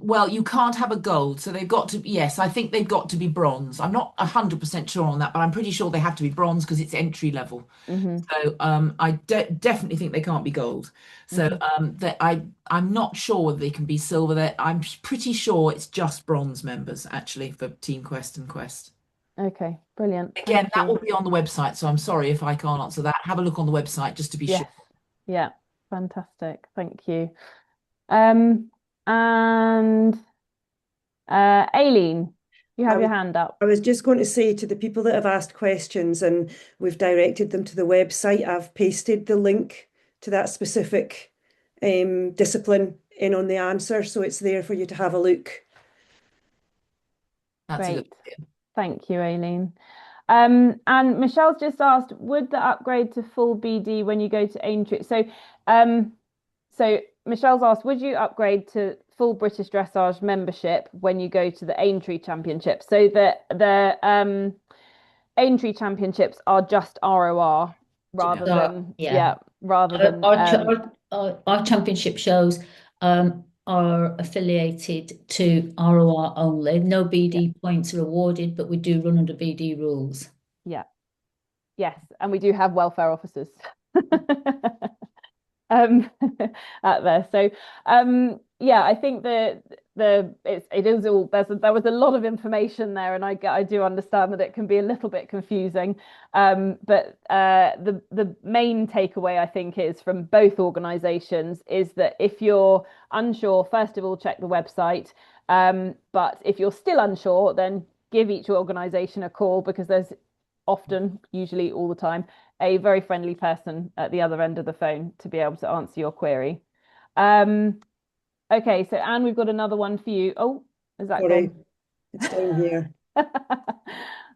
Well, you can't have a gold, so they've got to, yes, I think they've got to be bronze. I'm not 100% sure on that, but I'm pretty sure they have to be bronze because it's entry level. So I definitely think they can't be gold. So I'm not sure whether they can be silver. I'm pretty sure it's just bronze members actually for Team Quest and Quest. Okay, brilliant. Again, that will be on the website, so I'm sorry if I can't answer that. Have a look on the website just to be sure. Yeah, fantastic. Thank you. And Aileen, you have your hand up. I was just going to say to the people that have asked questions and we've directed them to the website, I've pasted the link to that specific discipline in on the answer, so it's there for you to have a look. That's Great. Thank you, Aileen. And Michelle's just asked, would the upgrade to full BD when you go to Aintree? So Michelle's asked, would you upgrade to full British Dressage membership when you go to the Aintree Championship? So the Aintree Championships are just RoR rather than our championship shows are affiliated to RoR only. No BD points are awarded, but we do run under BD rules. Yeah. Yes, and we do have welfare officers out there. So I think it is all there was a lot of information there, and I do understand that it can be a little bit confusing. But the main takeaway I think is from both organisations is that if you're unsure, first of all, check the website. But if you're still unsure, then give each organisation a call, because there's often, usually all the time, a very friendly person at the other end of the phone to be able to answer your query. Okay, so Anne, we've got another one for you. Oh, is that Sorry, gone? it's down here.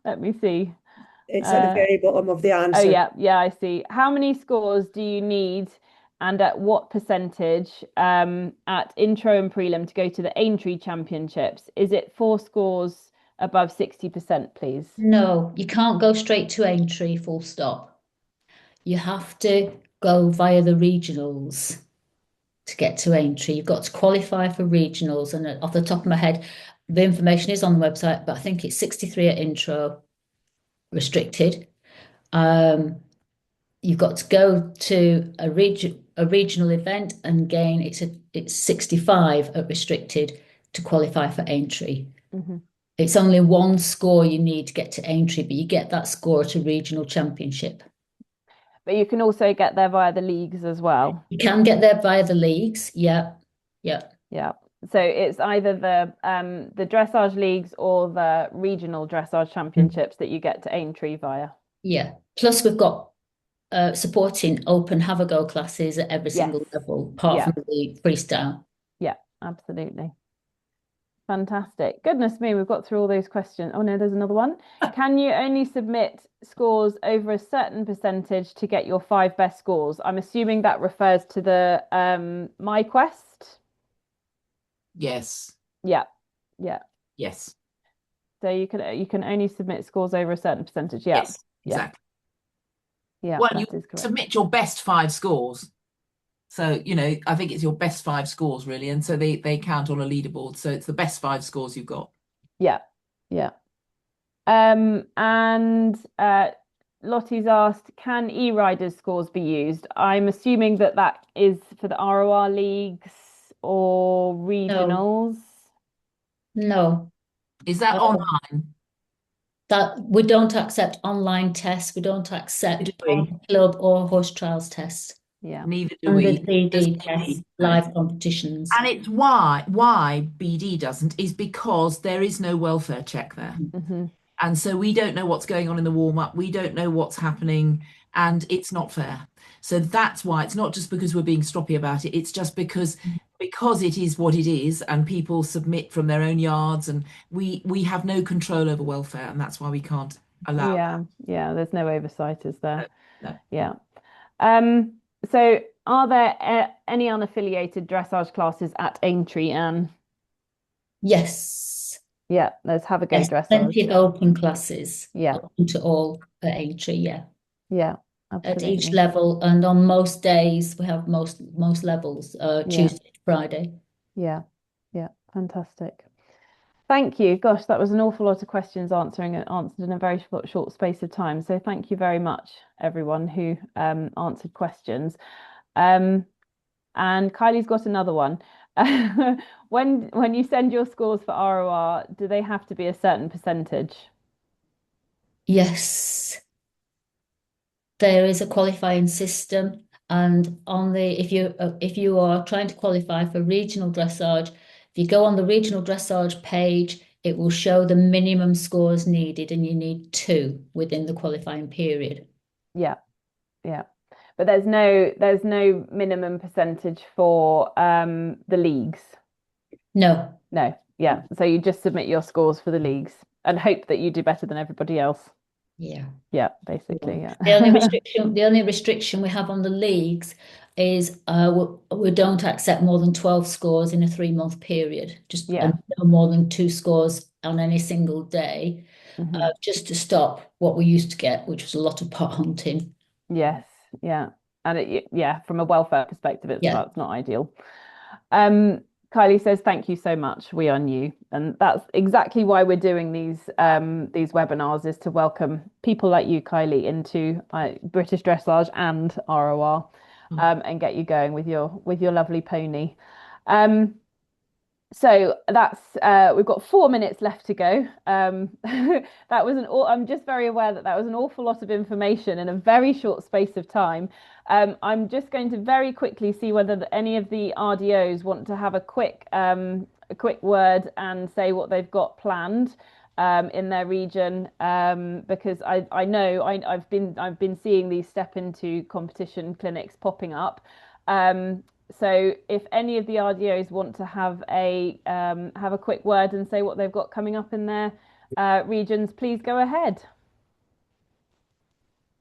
Let me see. It's at the very bottom of the answer. Oh, yeah, I see. How many scores do you need, and at what percentage at intro and prelim to go to the Aintree Championships? Is it 4 scores above 60%, please? No, you can't go straight to Aintree, full stop. You have to go via the regionals to get to Aintree. You've got to qualify for regionals, and off the top of my head, the information is on the website, but I think it's 63 at intro, restricted. You've got to go to a regional event and gain it's 65 at restricted to qualify for Aintree. It's only one score you need to get to Aintree, but you get that score at a regional championship. But you can also get there via the leagues as well. You can get there via the leagues. Yeah. So it's either the dressage leagues or the regional dressage championships that you get to Aintree via. Yeah. Plus we've got supporting open have a go classes at every single level, apart from the freestyle. Yeah, absolutely. Fantastic. Goodness me, we've got through all those questions. Oh no, there's another one. Can you only submit scores over a certain percentage to get your 5 best scores? I'm assuming that refers to the MyQuest. Yes. Yeah. Yes. So you can only submit scores over a certain percentage. Yeah. Yes, exactly. Yeah, well, that you is correct. submit your best 5 scores. So, I think it's your best 5 scores really. And so they count on a leaderboard. So it's the best 5 scores you've got. Yeah. And Lottie's asked, can e-riders scores be used? I'm assuming that is for the RoR leagues or regionals. No. Is that online? That we don't accept online tests. We don't accept club or horse trials tests. Yeah. Neither do we. And the BD tests, live competitions. And it's why BD doesn't is because there is no welfare check there. And so we don't know what's going on in the warm-up. We don't know what's happening, and it's not fair. So that's why. It's not just because we're being stroppy about it. It's just because it is what it is, and people submit from their own yards, and we have no control over welfare, and that's why we can't allow that. Yeah, there's no oversight, is there? No. Yeah. So are there any unaffiliated dressage classes at Aintree, Anne? Yes. Yeah, there's have a go dressage. Plenty of open classes. Yeah. Open to all at Aintree, yeah. Yeah, absolutely. At each level, and on most days we have most levels, Tuesday to Friday. Yeah, fantastic. Thank you. Gosh, that was an awful lot of questions answered in a very short space of time. So thank you very much, everyone who answered questions. And Kylie's got another one. When you send your scores for RoR, do they have to be a certain percentage? Yes. There is a qualifying system, and if you are trying to qualify for regional dressage, if you go on the regional dressage page, it will show the minimum scores needed, and you need 2 within the qualifying period. Yeah. But there's no minimum percentage for the leagues. No. Yeah. So you just submit your scores for the leagues and hope that you do better than everybody else. Yeah, basically, yeah. The only restriction we have on the leagues is we don't accept more than 12 scores in a 3-month period. No more than 2 scores on any single day, just to stop what we used to get, which was a lot of pot hunting. Yes, yeah, and from a welfare perspective, that's not ideal. Kylie says, thank you so much. We are new. And that's exactly why we're doing these webinars, is to welcome people like you, Kylie, into British Dressage and RoR, and get you going with your lovely pony. So that's we've got 4 minutes left to go. That was I'm just very aware that was an awful lot of information in a very short space of time. I'm just going to very quickly see whether any of the RDOs want to have a quick word and say what they've got planned in their region, because I know I've been seeing these step into competition clinics popping up. So if any of the RDOs want to have a quick word and say what they've got coming up in their regions, please go ahead.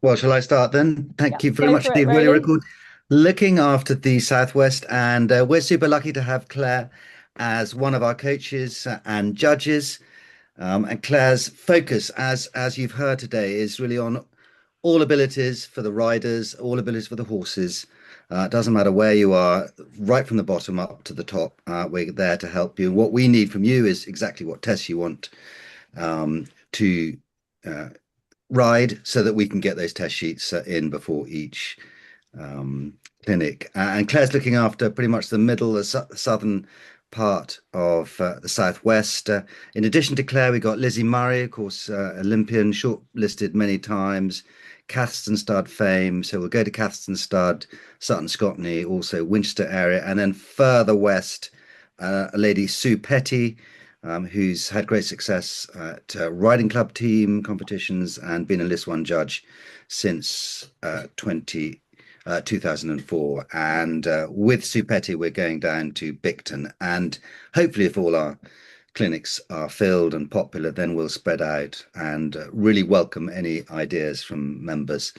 Well, shall I start then? Thank you very much indeed. Really good. Looking after the Southwest, and we're super lucky to have Claire as one of our coaches and judges. And Claire's focus, as you've heard today, is really on all abilities for the riders, all abilities for the horses. It doesn't matter where you are, right from the bottom up to the top. We're there to help you. What we need from you is exactly what tests you want to ride, so that we can get those test sheets in before each clinic. And Claire's looking after pretty much the middle, the southern part of the southwest. In addition to Claire, we got Lizzie Murray, of course, Olympian, shortlisted many times, Cathston Stud fame. So we'll go to Cathston Stud, Sutton Scotney, also Winchester area, and then further west, a lady Sue Petty, who's had great success at riding club team competitions and been a List 1 judge since 2004. And with Sue Petty, we're going down to Bicton. And hopefully, if all our clinics are filled and popular, then we'll spread out and really welcome any ideas from members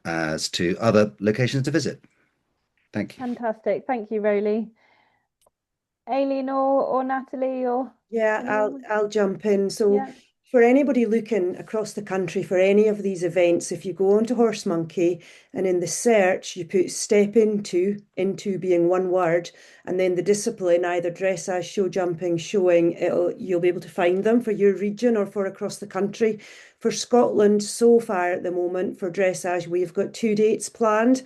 as to other locations to visit. Thank you. Fantastic. Thank you, Roly. Aileen or Natalie or... Yeah, I'll jump in. So for anybody looking across the country for any of these events, if you go onto Horse Monkey and in the search you put step into being one word, and then the discipline, either dressage, show jumping, showing, you'll be able to find them for your region or for across the country. For Scotland, so far at the moment, for dressage, we've got 2 dates planned.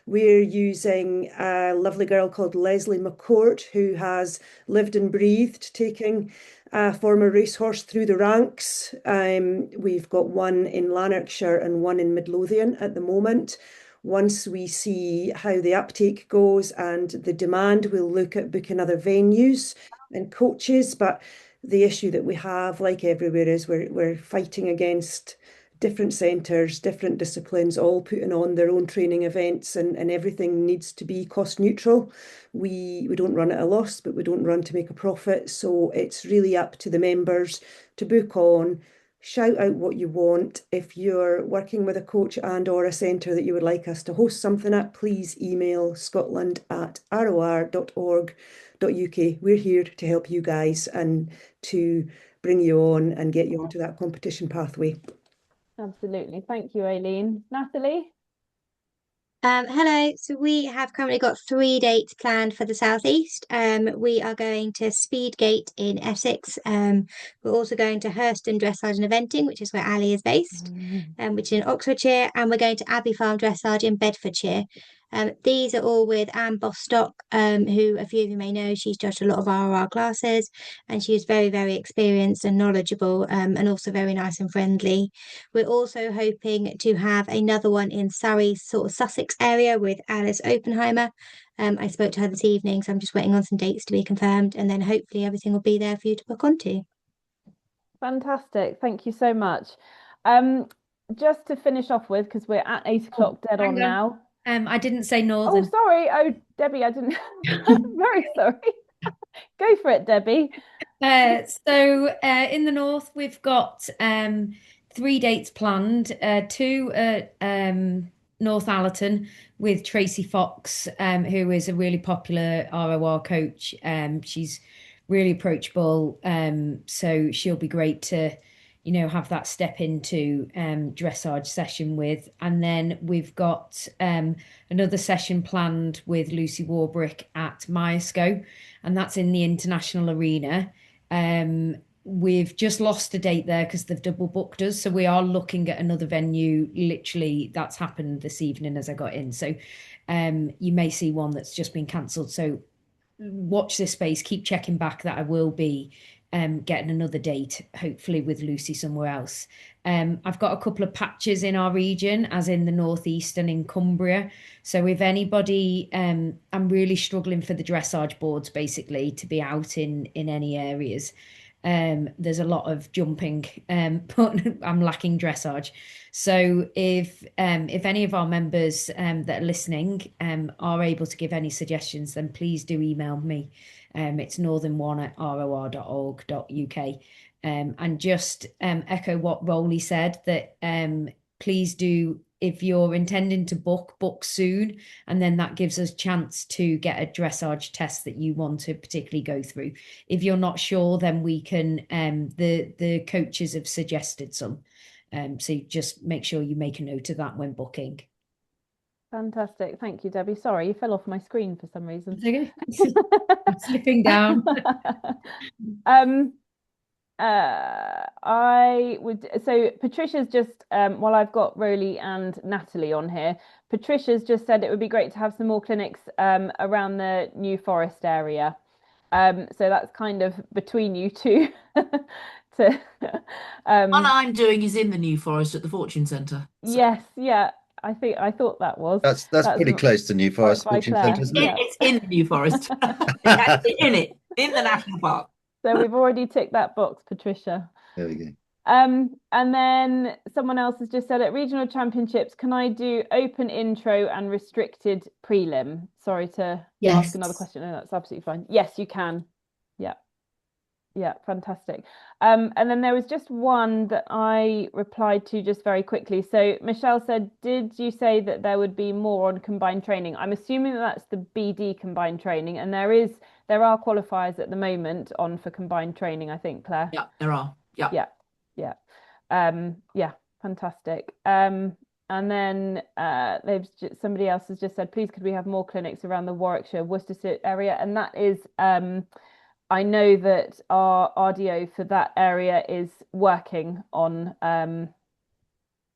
We're using a lovely girl called Leslie McCourt, who has lived and breathed taking a former racehorse through the ranks. We've got one in Lanarkshire and one in Midlothian at the moment. Once we see how the uptake goes and the demand, we'll look at booking other venues and coaches. But the issue that we have, like everywhere, is we're fighting against different centres, different disciplines, all putting on their own training events, and everything needs to be cost neutral. We don't run at a loss, but we don't run to make a profit. So it's really up to the members to book on, shout out what you want. If you're working with a coach and or a centre that you would like us to host something at, please email scotland@ror.org.uk. We're here to help you guys and to bring you on and get you onto that competition pathway. Absolutely. Thank you, Aileen. Natalie? Hello. So we have currently got 3 dates planned for the Southeast. We are going to Speedgate in Essex. We're also going to Hurston Dressage and Eventing, which is where Ali is based, which is in Oxfordshire, and we're going to Abbey Farm Dressage in Bedfordshire. These are all with Anne Bostock, who a few of you may know. She's judged a lot of RoR classes, and she is very, very experienced and knowledgeable, and also very nice and friendly. We're also hoping to have another one in Surrey, sort of Sussex area, with Alice Oppenheimer. I spoke to her this evening, so I'm just waiting on some dates to be confirmed, and then hopefully everything will be there for you to book onto. Fantastic. Thank you so much. Just to finish off with, because we're at 8 o'clock dead on now. I didn't say northern. Oh, sorry. Oh, Debbie, I didn't. I'm very sorry. Go for it, Debbie. So in the north, we've got 3 dates planned. 2 at North Allerton with Tracy Fox, who is a really popular RoR coach. She's really approachable, so she'll be great to have that step into dressage session with. And then we've got another session planned with Lucy Warbrick at Myerscough, and that's in the International Arena. We've just lost a date there because they've double booked us, so we are looking at another venue. Literally, that's happened this evening as I got in, so you may see one that's just been cancelled. So watch this space, keep checking back that I will be getting another date, hopefully with Lucy somewhere else. I've got a couple of patches in our region, as in the northeast and in Cumbria. So if anybody, I'm really struggling for the dressage boards basically to be out in any areas. There's a lot of jumping, but I'm lacking dressage. So if any of our members that are listening are able to give any suggestions, then please do email me. It's northern1@ror.org.uk. And just echo what Rowley said, that please do, if you're intending to book soon, and then that gives us a chance to get a dressage test that you want to particularly go through. If you're not sure, then we can, the coaches have suggested some. So just make sure you make a note of that when booking. Fantastic. Thank you, Debbie. Sorry, you fell off my screen for some reason. It's okay. I'm slipping down. So Patricia's just while I've got Roly and Natalie on here, Patricia's just said it would be great to have some more clinics around the New Forest area. So that's kind of between you two. to One I'm doing is in the New Forest at the Fortune Centre. So. Yes, yeah. I thought that was. That's pretty close to New Forest Fortune Centre, isn't it? It's in the New Forest. It's actually in the national park. So we've already ticked that box, Patricia. There we go. And then someone else has just said at regional championships, can I do open intro and restricted prelim? Sorry to ask another question. No, that's absolutely fine. Yes, you can. Yeah. Yeah, fantastic. And then there was just one that I replied to just very quickly. So Michelle said, did you say that there would be more on combined training? I'm assuming that's the BD combined training, and there are qualifiers at the moment on for combined training, I think, Claire. Yeah, there are. Yeah. Yeah. Yeah, fantastic. And then somebody else has just said, please could we have more clinics around the Warwickshire, Worcestershire area? And that is I know that our RDO for that area is working on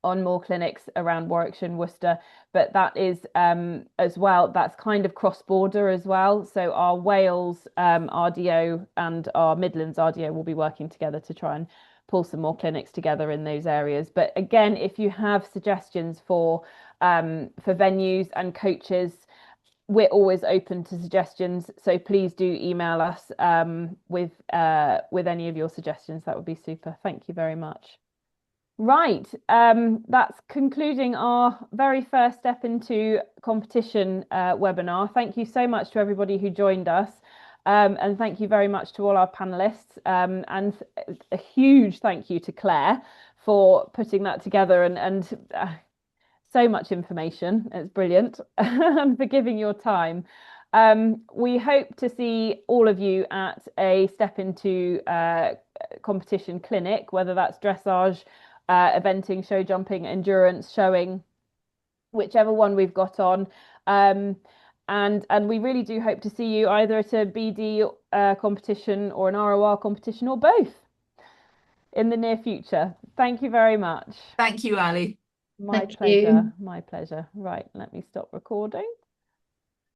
more clinics around Warwickshire and Worcester, but that is as well, that's kind of cross-border as well. So our Wales RDO and our Midlands RDO will be working together to try and pull some more clinics together in those areas. But again, if you have suggestions for venues and coaches, we're always open to suggestions, so please do email us with any of your suggestions. That would be super. Thank you very much. Right, that's concluding our very first step into competition webinar. Thank you so much to everybody who joined us, and thank you very much to all our panelists, and a huge thank you to Claire for putting that together and so much information. It's brilliant. And for giving your time. We hope to see all of you at a step into competition clinic, whether that's dressage, eventing, show jumping, endurance, showing, whichever one we've got on. And we really do hope to see you either at a BD competition or an RoR competition or both in the near future. Thank you very much. Thank you, Ali. My pleasure. My pleasure. Right, let me stop recording.